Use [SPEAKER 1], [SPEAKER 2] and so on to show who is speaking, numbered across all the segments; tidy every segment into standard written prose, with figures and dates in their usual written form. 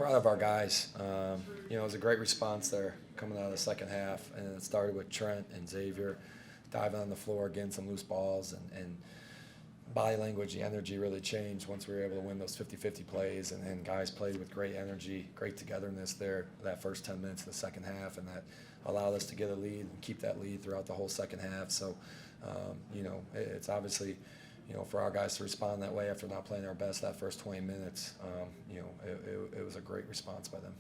[SPEAKER 1] proud of our guys. It was a great response there coming out of the second half, and it started with Trent and Xavier diving on the floor, getting some loose balls, and body language, the energy really changed once we were able to win those 50-50 plays, and guys played with great energy, great togetherness there that first 10 minutes of the second half, and that allowed us to get a lead and keep that lead throughout the whole second half. So, it's obviously, for our guys to respond that way after not playing our best that first 20 minutes, it was a great response by them.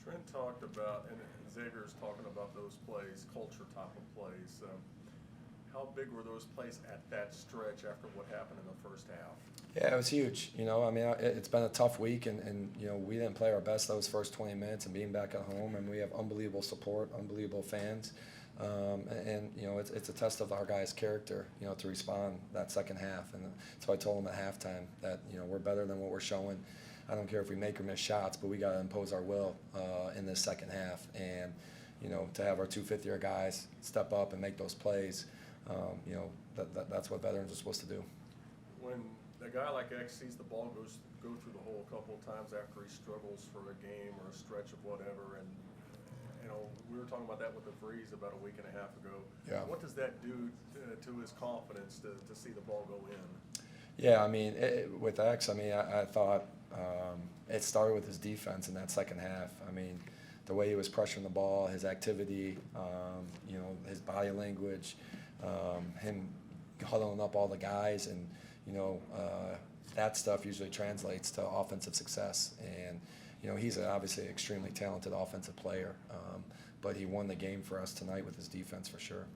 [SPEAKER 2] Trent talked about, and Xavier's talking about those plays, culture type of plays. How big were those plays at that stretch after what happened in the first half?
[SPEAKER 1] Yeah, it was huge. It's been a tough week, and we didn't play our best those first 20 minutes, and being back at home, and we have unbelievable support, unbelievable fans. It's a test of our guys' character, to respond that second half. And so I told them at halftime that, we're better than what we're showing. I don't care if we make or miss shots, but we got to impose our will in this second half. And, to have our two fifth-year guys step up and make those plays, that's what veterans are supposed to do.
[SPEAKER 2] When a guy like X sees the ball go through the hole a couple of times after he struggles for a game or a stretch of whatever, and we were talking about that with the Freeze about a week and a half ago.
[SPEAKER 1] Yeah.
[SPEAKER 2] What does that do to his confidence to see the ball go in?
[SPEAKER 1] Yeah, with X, I thought it started with his defense in that second half. The way he was pressuring the ball, his activity, his body language, him huddling up all the guys, and that stuff usually translates to offensive success. And he's obviously an extremely talented offensive player, but he won the game for us tonight with his defense for sure.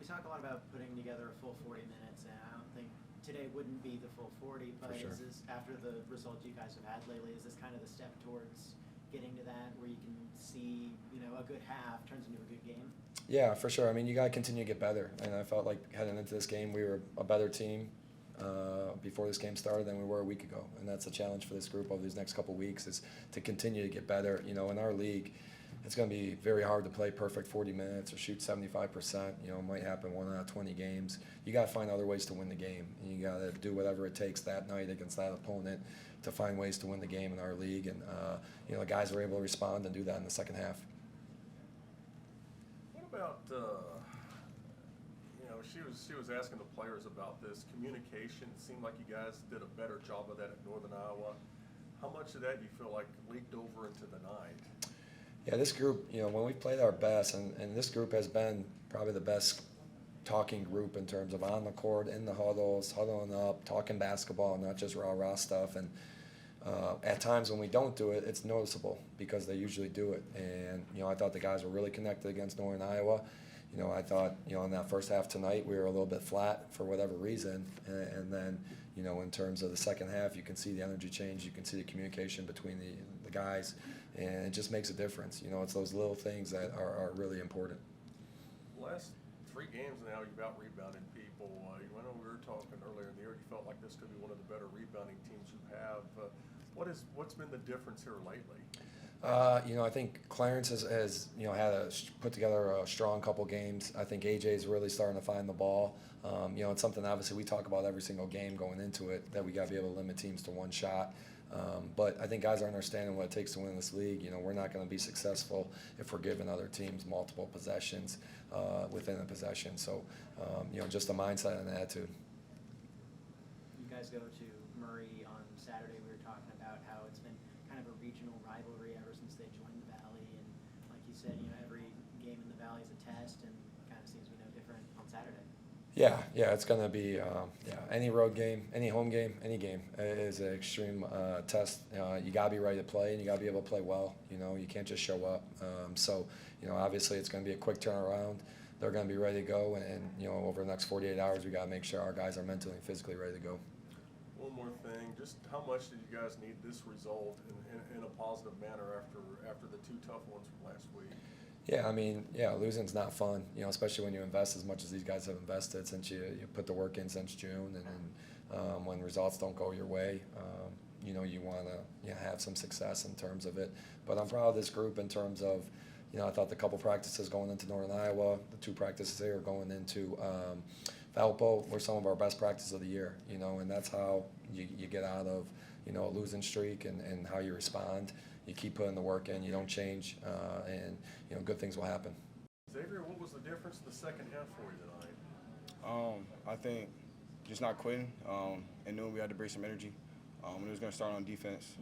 [SPEAKER 3] We talk a lot about putting together a full 40 minutes, and I don't think today wouldn't be the full 40, but
[SPEAKER 1] sure.
[SPEAKER 3] Is this, after the results you guys have had lately, is this kind of the step towards getting to that where you can see, a good half turns into a good game?
[SPEAKER 1] Yeah, for sure. You got to continue to get better, and I felt like heading into this game we were a better team before this game started than we were a week ago, and that's a challenge for this group over these next couple of weeks, is to continue to get better. In our league, it's going to be very hard to play perfect 40 minutes or shoot 75%. It might happen 1 out of 20 games. You got to find other ways to win the game, and you got to do whatever it takes that night against that opponent to find ways to win the game in our league. And the guys were able to respond and do that in the second half.
[SPEAKER 2] What about she was asking the players about this communication? It seemed like you guys did a better job of that at Northern Iowa. How much of that do you feel like leaked over into the night?
[SPEAKER 1] Yeah, this group, when we played our best, and this group has been probably the best talking group in terms of on the court, in the huddles, huddling up, talking basketball, not just rah-rah stuff. And at times when we don't do it, it's noticeable because they usually do it. And, I thought the guys were really connected against Northern Iowa. I thought, in that first half tonight, we were a little bit flat for whatever reason. And then, in terms of the second half, you can see the energy change. You can see the communication between the guys. And it just makes a difference. It's those little things that are really important.
[SPEAKER 2] Last 3 games now, you've out-rebounded people. I know we were talking earlier in the year, you felt like this could be one of the better rebounding teams you have. What's been the difference here lately?
[SPEAKER 1] I think Clarence has put together a strong couple games. I think AJ's really starting to find the ball. It's something obviously we talk about every single game going into it, that we got to be able to limit teams to one shot. But I think guys are understanding what it takes to win this league. We're not going to be successful if we're giving other teams multiple possessions within a possession. So, just a mindset and an attitude.
[SPEAKER 3] You guys go to Murray on Saturday. We were talking about how it's been kind of a regional rivalry ever since they joined the Valley. And like you said, every game in the Valley is a test, and kind of seems to be no different on Saturday.
[SPEAKER 1] Yeah, it's going to be any road game, any home game, any game is an extreme test. You got to be ready to play, and you got to be able to play well. You can't just show up. So, obviously it's going to be a quick turnaround. They're going to be ready to go, and over the next 48 hours, we got to make sure our guys are mentally and physically ready to go.
[SPEAKER 2] One more thing, just how much did you guys need this result in a positive manner after the 2 tough ones from last week?
[SPEAKER 1] Yeah, losing's not fun, especially when you invest as much as these guys have invested since you put the work in since June, and then when results don't go your way, you want to have some success in terms of it. But I'm proud of this group in terms of, I thought the couple practices going into Northern Iowa, the 2 practices here going into Valpo were some of our best practices of the year, and that's how you get out of a losing streak and how you respond. You keep putting the work in, you don't change, and good things will happen.
[SPEAKER 2] Xavier, what was the difference in the second half for you tonight?
[SPEAKER 4] I think just not quitting and knowing we had to bring some energy. It was going to start on defense,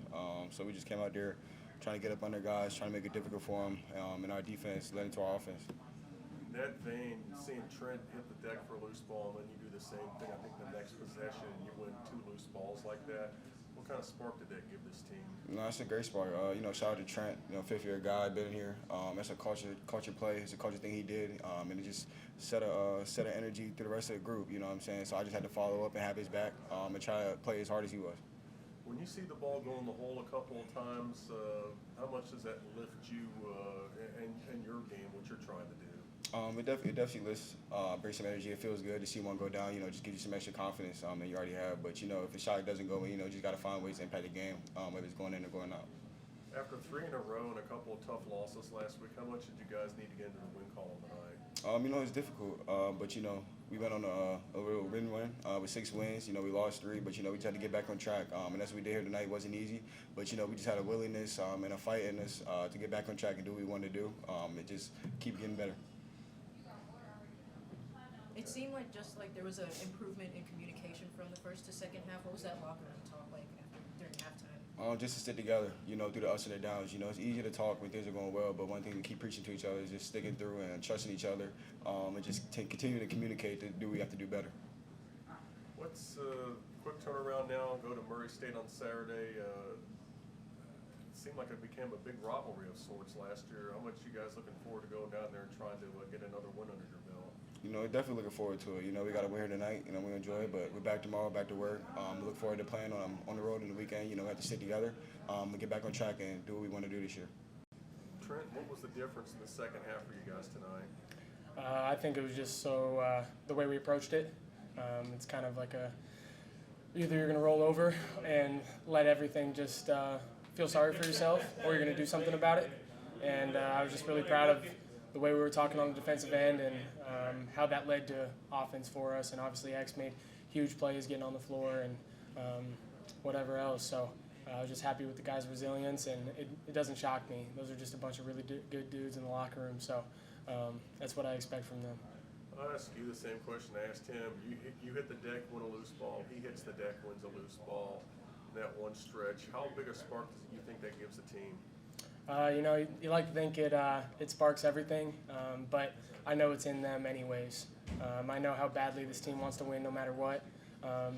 [SPEAKER 4] so we just came out there trying to get up under guys, trying to make it difficult for them, and our defense led into our offense.
[SPEAKER 2] In that vein, seeing Trent hit the deck for a loose ball, and then you do the same thing, I think, the next possession, and you win 2 loose balls like that. What kind of spark did that give this team?
[SPEAKER 4] No, it's a great spark. Shout out to Trent, 5th-year guy, been here. That's a culture play. It's a culture thing he did, and it just set an energy through the rest of the group. You know what I'm saying? So I just had to follow up and have his back and try to play as hard as he was.
[SPEAKER 2] When you see the ball go in the hole a couple of times, how much does that lift you and your game, what you're trying to do?
[SPEAKER 4] It definitely lifts, brings some energy. It feels good to see one go down. Just gives you some extra confidence that you already have. But if a shot doesn't go in, just got to find ways to impact the game, whether it's going in or going out. After
[SPEAKER 2] 3 in a row and a couple of tough losses last week, how much did you guys need to get into the win column tonight?
[SPEAKER 4] It's difficult, but we went on a real win with 6 wins. We lost 3, but we just had to get back on track, and that's what we did here tonight. It wasn't easy, but we just had a willingness and a fight in us to get back on track and do what we wanted to do. And just keep getting better.
[SPEAKER 5] It seemed like there was an improvement in communication from the first to second half. What was that locker room talk like during halftime?
[SPEAKER 4] Just to stick together, through the ups and the downs. It's easy to talk when things are going well, but one thing to keep preaching to each other is just sticking through and trusting each other, and just continue to communicate to do what we have to do better.
[SPEAKER 2] What's quick turnaround now? Go to Murray State on Saturday. It seemed like it became a big rivalry of sorts last year. How much you guys looking forward to going down there and trying to get another win under your belt?
[SPEAKER 4] Definitely looking forward to it. We got to win here tonight. We enjoy it, but we're back tomorrow, back to work. We look forward to playing on the road in the weekend. We have to stick together and get back on track and do what we want to do this year.
[SPEAKER 2] Trent, what was the difference in the second half for you guys tonight?
[SPEAKER 6] I think it was just the way we approached it. It's kind of like either you're going to roll over and let everything just feel sorry for yourself, or you're going to do something about it. And I was just really proud of the way we were talking on the defensive end and how that led to offense for us. And obviously X made huge plays getting on the floor and whatever else. So I was just happy with the guys' resilience, and it doesn't shock me. Those are just a bunch of really good dudes in the locker room. So that's what I expect from them.
[SPEAKER 2] I'll ask you the same question I asked him. You hit the deck, win a loose ball. He hits the deck, wins a loose ball. That one stretch, how big a spark do you think that gives the team?
[SPEAKER 6] You like to think it sparks everything, but I know it's in them anyways. I know how badly this team wants to win no matter what.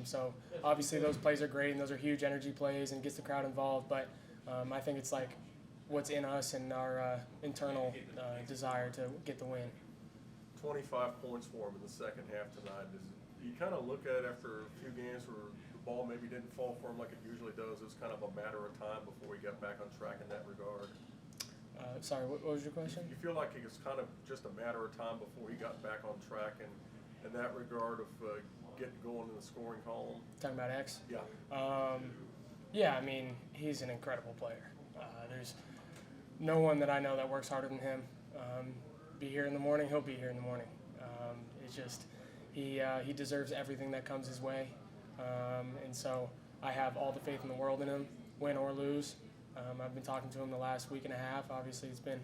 [SPEAKER 6] So obviously those plays are great, and those are huge energy plays and gets the crowd involved, but I think it's like what's in us and our internal desire to get the win.
[SPEAKER 2] 25 points for him in the second half tonight. You kind of look at it after a few games where the ball maybe didn't fall for him like it usually does. It was kind of a matter of time before he got back on track in that regard.
[SPEAKER 6] Sorry, what was your question?
[SPEAKER 2] You feel like it was kind of just a matter of time before he got back on track in that regard of getting going in the scoring column?
[SPEAKER 6] Talking about X?
[SPEAKER 2] Yeah.
[SPEAKER 6] Yeah, he's an incredible player. There's no one that I know that works harder than him. Be here in the morning, he'll be here in the morning. It's just he deserves everything that comes his way, and so I have all the faith in the world in him, win or lose. I've been talking to him the last week and a half. Obviously, it's been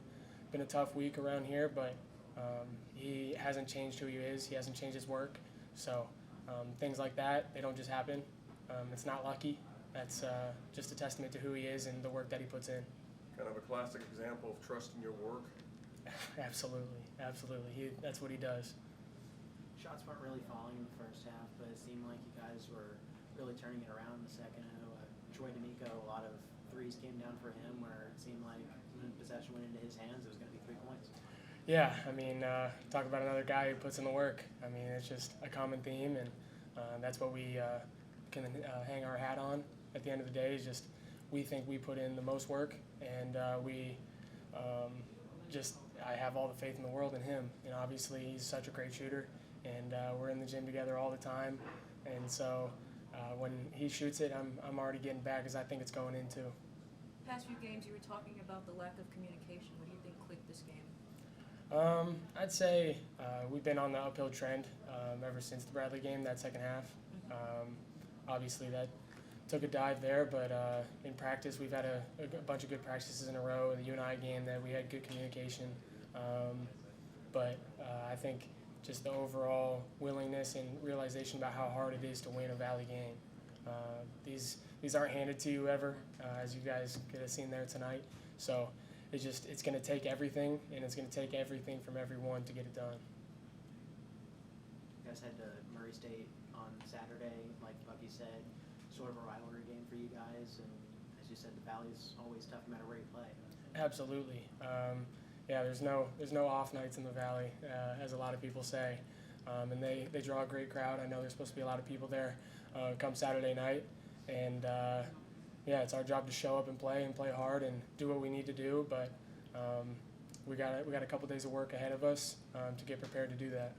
[SPEAKER 6] a tough week around here, but he hasn't changed who he is. He hasn't changed his work. So things like that, they don't just happen. It's not lucky. That's just a testament to who he is and the work that he puts in.
[SPEAKER 2] Kind of a classic example of trusting your work.
[SPEAKER 6] Absolutely. That's what he does.
[SPEAKER 3] Shots weren't really falling in the first half, but it seemed like you guys were really turning it around in the second. I know Troy D'Amico, a lot of threes came down for him where it seemed like when possession went into his hands, it was going to be 3 points.
[SPEAKER 6] Yeah, talk about another guy who puts in the work. It's just a common theme, and that's what we can hang our hat on at the end of the day is just we think we put in the most work, and I have all the faith in the world in him. Obviously he's such a great shooter, and we're in the gym together all the time, and so when he shoots it, I'm already getting back because I think it's going in too.
[SPEAKER 5] Past few games, you were talking about the lack of communication. What do you think clicked this game?
[SPEAKER 6] I'd say we've been on the uphill trend ever since the Bradley game, that second half. Obviously that took a dive there, but in practice we've had a bunch of good practices in a row. The UNI game that we had good communication, but I think just the overall willingness and realization about how hard it is to win a Valley game. These aren't handed to you ever, as you guys could have seen there tonight. So it's going to take everything, and it's going to take everything from everyone to get it done.
[SPEAKER 3] You guys head to Murray State on Saturday, like Bucky said, sort of a rivalry game for you guys, and as you said, the Valley's always tough no matter where you play.
[SPEAKER 6] Absolutely. Yeah, there's no off nights in the Valley, as a lot of people say, and they draw a great crowd. I know there's supposed to be a lot of people there come Saturday night, and yeah, it's our job to show up and play hard and do what we need to do. But we got a couple days of work ahead of us to get prepared to do that.